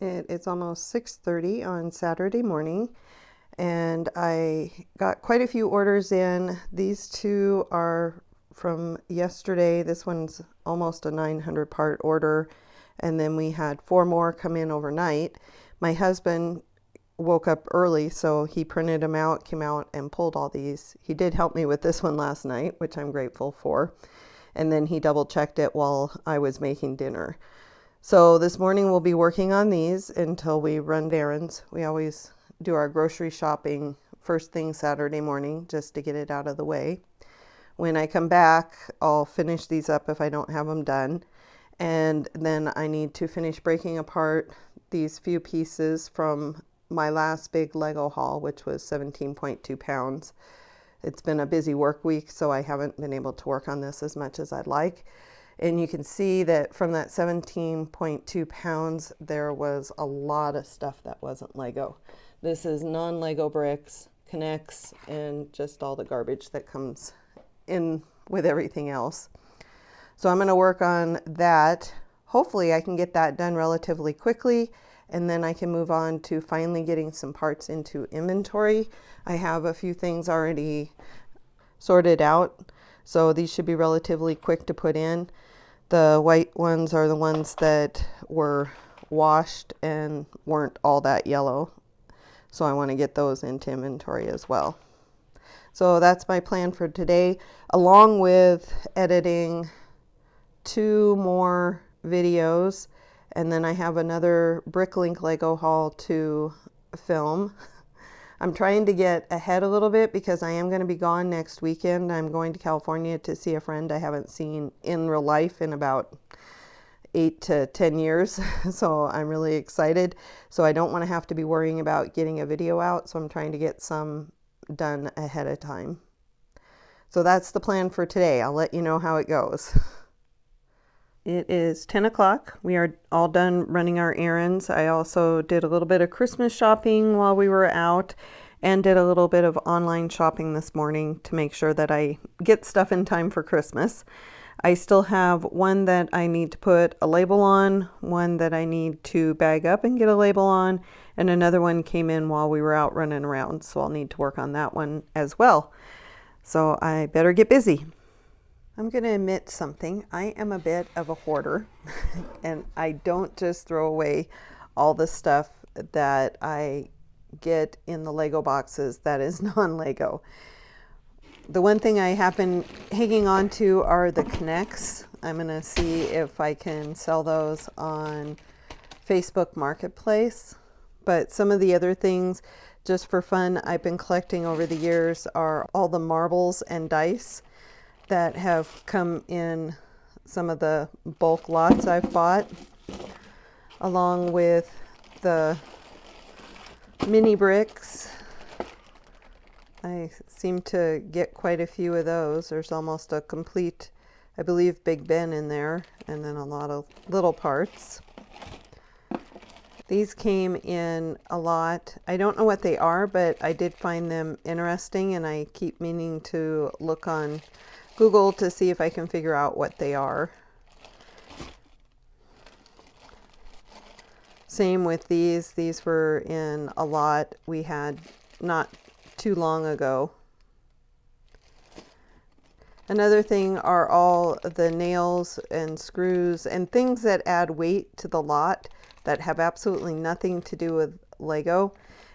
It's almost 6:30 on Saturday morning, and I got quite a few orders in. These two are from yesterday. This one's almost a 900 part order, and then we had 4 more come in overnight. My husband woke up early, so he printed them out, came out and pulled all these. He did help me with this one last night, which I'm grateful for. And then he double checked it while I was making dinner. So this morning we'll be working on these until we run errands. We always do our grocery shopping first thing Saturday morning just to get it out of the way. When I come back, I'll finish these up if I don't have them done. And then I need to finish breaking apart these few pieces from my last big Lego haul, which was 17.2 pounds. It's been a busy work week, so I haven't been able to work on this as much as I'd like. And you can see that from that 17.2 pounds, there was a lot of stuff that wasn't Lego. This is non-Lego bricks, connects, and just all the garbage that comes in with everything else. So I'm going to work on that. Hopefully I can get that done relatively quickly, and then I can move on to finally getting some parts into inventory. I have a few things already sorted out, so these should be relatively quick to put in. The white ones are the ones that were washed and weren't all that yellow, so I want to get those into inventory as well. So that's my plan for today, along with editing 2 more videos, and then I have another Bricklink Lego haul to film. I'm trying to get ahead a little bit because I am going to be gone next weekend. I'm going to California to see a friend I haven't seen in real life in about 8 to 10 years. So I'm really excited. So I don't want to have to be worrying about getting a video out. So I'm trying to get some done ahead of time. So that's the plan for today. I'll let you know how it goes. It is 10 o'clock. We are all done running our errands. I also did a little bit of Christmas shopping while we were out and did a little bit of online shopping this morning to make sure that I get stuff in time for Christmas. I still have one that I need to put a label on, one that I need to bag up and get a label on, and another one came in while we were out running around, so I'll need to work on that one as well. So I better get busy. I'm going to admit something. I am a bit of a hoarder, and I don't just throw away all the stuff that I get in the Lego boxes that is non-Lego. The one thing I have been hanging on to are the connects. I'm going to see if I can sell those on Facebook Marketplace. But some of the other things, just for fun, I've been collecting over the years are all the marbles and dice that have come in some of the bulk lots I've bought, along with the mini bricks. I seem to get quite a few of those. There's almost a complete, I believe, Big Ben in there, and then a lot of little parts. These came in a lot. I don't know what they are, but I did find them interesting, and I keep meaning to look on Google to see if I can figure out what they are. Same with these. These were in a lot we had not too long ago. Another thing are all the nails and screws and things that add weight to the lot that have absolutely nothing to do with Lego.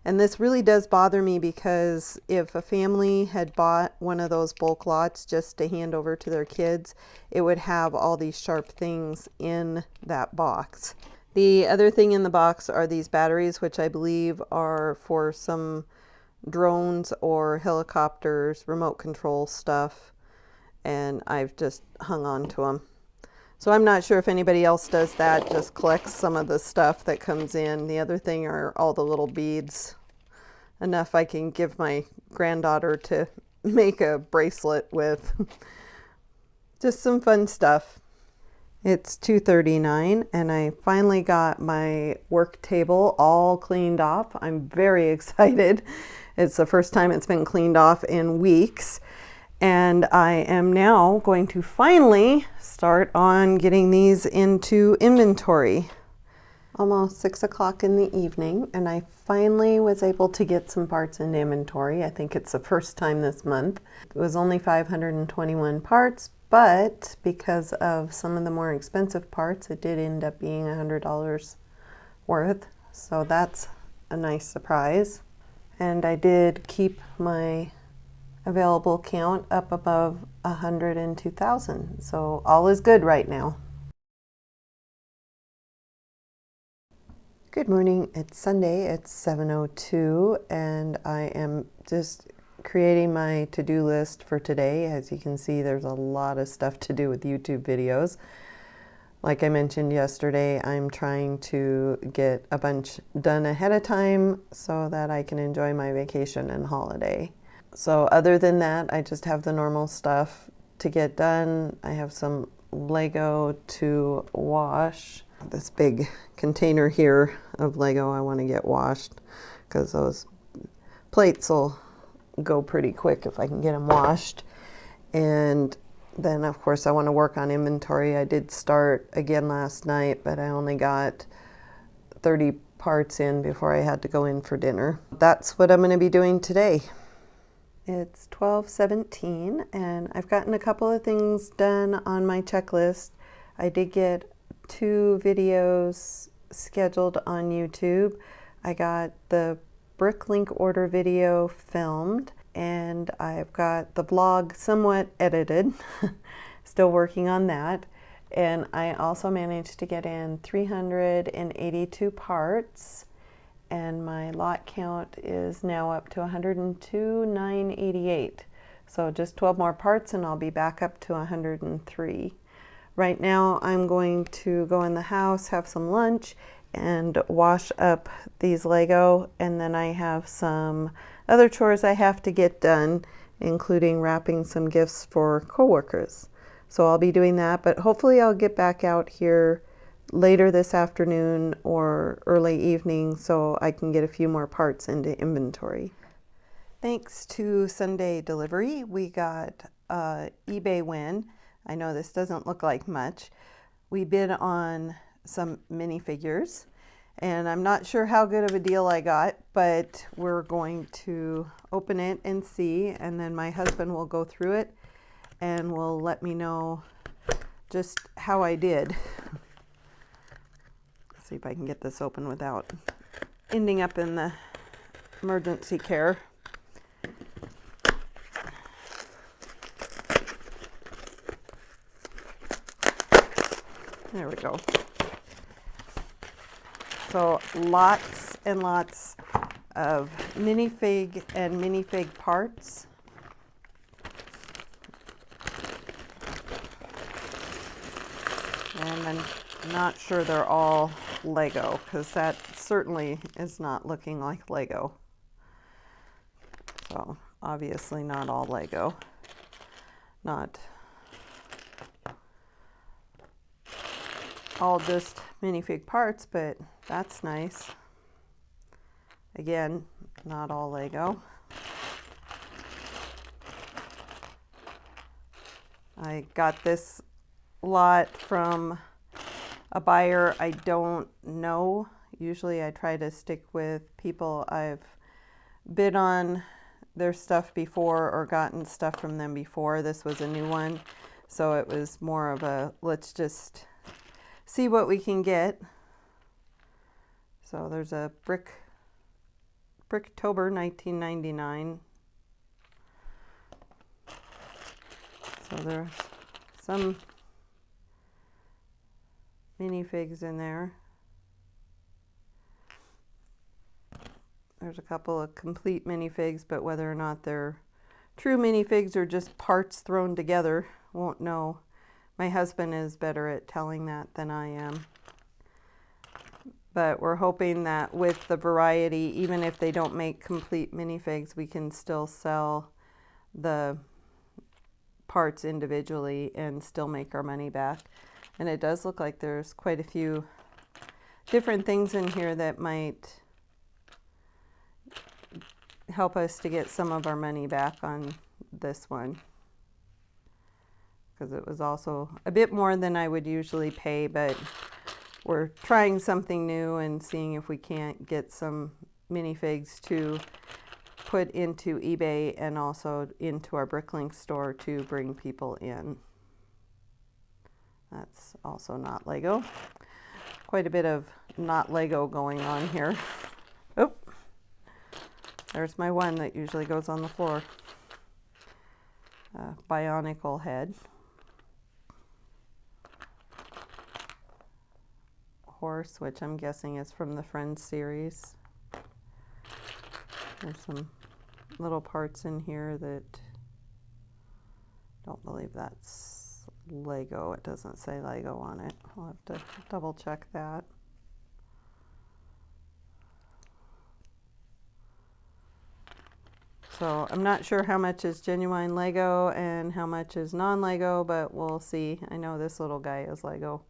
And this really does bother me because if a family had bought one of those bulk lots just to hand over to their kids, it would have all these sharp things in that box. The other thing in the box are these batteries, which I believe are for some drones or helicopters, remote control stuff, and I've just hung on to them. So I'm not sure if anybody else does that, just collects some of the stuff that comes in. The other thing are all the little beads. Enough I can give my granddaughter to make a bracelet with. Just some fun stuff. It's 2:39 and I finally got my work table all cleaned off. I'm very excited. It's the first time it's been cleaned off in weeks. And I am now going to finally start on getting these into inventory. almost 6 o'clock in the evening, and I finally was able to get some parts into inventory. I think it's the first time this month. It was only 521 parts, but because of some of the more expensive parts, it did end up being $100 worth. So that's a nice surprise. And I did keep my available count up above 102,000. So all is good right now. Good morning. It's Sunday. It's 7:02 and I am just creating my to-do list for today. As you can see, there's a lot of stuff to do with YouTube videos. Like I mentioned yesterday, I'm trying to get a bunch done ahead of time so that I can enjoy my vacation and holiday. So other than that, I just have the normal stuff to get done. I have some Lego to wash. This big container here of Lego I want to get washed because those plates will go pretty quick if I can get them washed. And then of course I want to work on inventory. I did start again last night, but I only got 30 parts in before I had to go in for dinner. That's what I'm going to be doing today. It's 12:17 and I've gotten a couple of things done on my checklist. I did get 2 videos scheduled on YouTube. I got the Bricklink order video filmed and I've got the vlog somewhat edited. Still working on that. And I also managed to get in 382 parts and my lot count is now up to 102,988. So just 12 more parts and I'll be back up to 103. Right now I'm going to go in the house, have some lunch, and wash up these Lego, and then I have some other chores I have to get done, including wrapping some gifts for coworkers. So I'll be doing that, but hopefully I'll get back out here later this afternoon or early evening so I can get a few more parts into inventory. Thanks to Sunday delivery, we got an eBay win. I know this doesn't look like much. We bid on some minifigures, and I'm not sure how good of a deal I got, but we're going to open it and see, and then my husband will go through it and will let me know just how I did. Let's see if I can get this open without ending up in the emergency care. There we go. So lots and lots of minifig and minifig parts. And I'm not sure they're all Lego because that certainly is not looking like Lego. So obviously not all Lego. Not all just minifig parts, but that's nice. Again, not all Lego. I got this lot from a buyer I don't know. Usually I try to stick with people I've bid on their stuff before or gotten stuff from them before. This was a new one, so it was more of a let's just see what we can get. So there's a Bricktober 1999. So there's some minifigs in there. There's a couple of complete minifigs, but whether or not they're true minifigs or just parts thrown together, won't know. My husband is better at telling that than I am. But we're hoping that with the variety, even if they don't make complete minifigs, we can still sell the parts individually and still make our money back. And it does look like there's quite a few different things in here that might help us to get some of our money back on this one, because it was also a bit more than I would usually pay, but we're trying something new and seeing if we can't get some minifigs to put into eBay and also into our Bricklink store to bring people in. That's also not Lego. Quite a bit of not Lego going on here. Oh, there's my one that usually goes on the floor. Bionicle head. Horse, which I'm guessing is from the Friends series. There's some little parts in here that don't believe that's Lego. It doesn't say Lego on it. I'll have to double check that. So I'm not sure how much is genuine Lego and how much is non-Lego, but we'll see. I know this little guy is Lego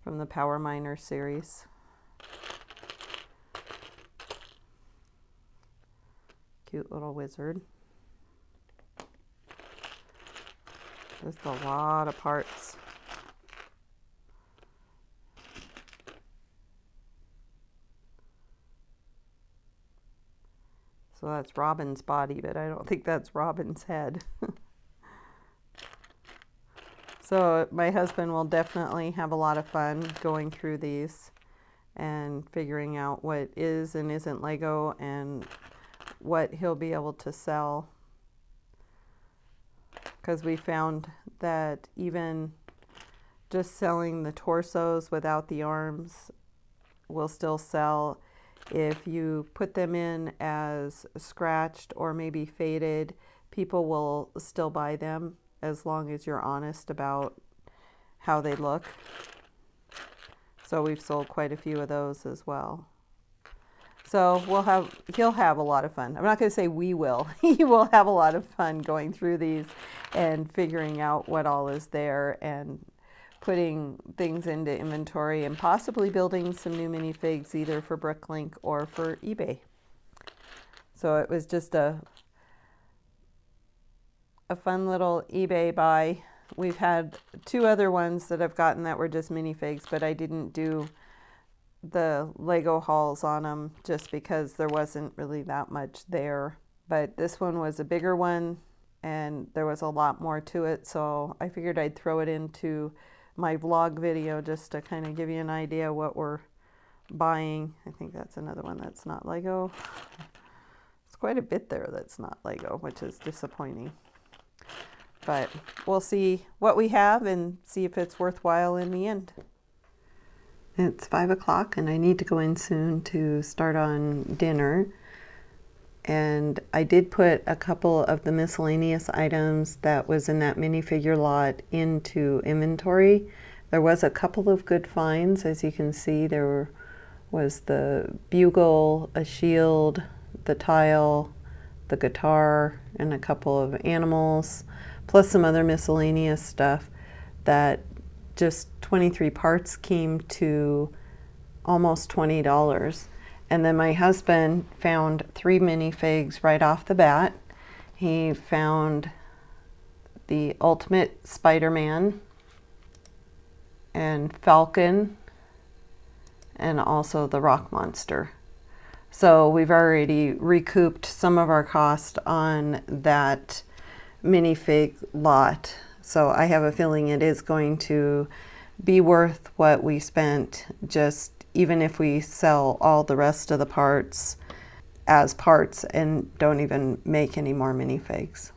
from the Power Miner series. Cute little wizard. Just a lot of parts. So that's Robin's body, but I don't think that's Robin's head. So my husband will definitely have a lot of fun going through these and figuring out what is and isn't Lego and what he'll be able to sell. Because we found that even just selling the torsos without the arms will still sell. If you put them in as scratched or maybe faded, people will still buy them as long as you're honest about how they look. So we've sold quite a few of those as well. So he'll have a lot of fun. I'm not going to say we will. He will have a lot of fun going through these and figuring out what all is there and putting things into inventory and possibly building some new minifigs either for Bricklink or for eBay. So it was just a fun little eBay buy. We've had 2 other ones that I've gotten that were just minifigs, but I didn't do the Lego hauls on them just because there wasn't really that much there. But this one was a bigger one and there was a lot more to it, so I figured I'd throw it into my vlog video just to kind of give you an idea what we're buying. I think that's another one that's not Lego. It's quite a bit there that's not Lego, which is disappointing. But we'll see what we have and see if it's worthwhile in the end. It's 5 o'clock and I need to go in soon to start on dinner. And I did put a couple of the miscellaneous items that was in that minifigure lot into inventory. There was a couple of good finds. As you can see, there was the bugle, a shield, the tile, the guitar, and a couple of animals, plus some other miscellaneous stuff that just 23 parts came to almost $20. And then my husband found 3 minifigs right off the bat. He found the Ultimate Spider-Man and Falcon and also the Rock Monster. So we've already recouped some of our cost on that minifig lot. So I have a feeling it is going to be worth what we spent, just even if we sell all the rest of the parts as parts and don't even make any more minifigs.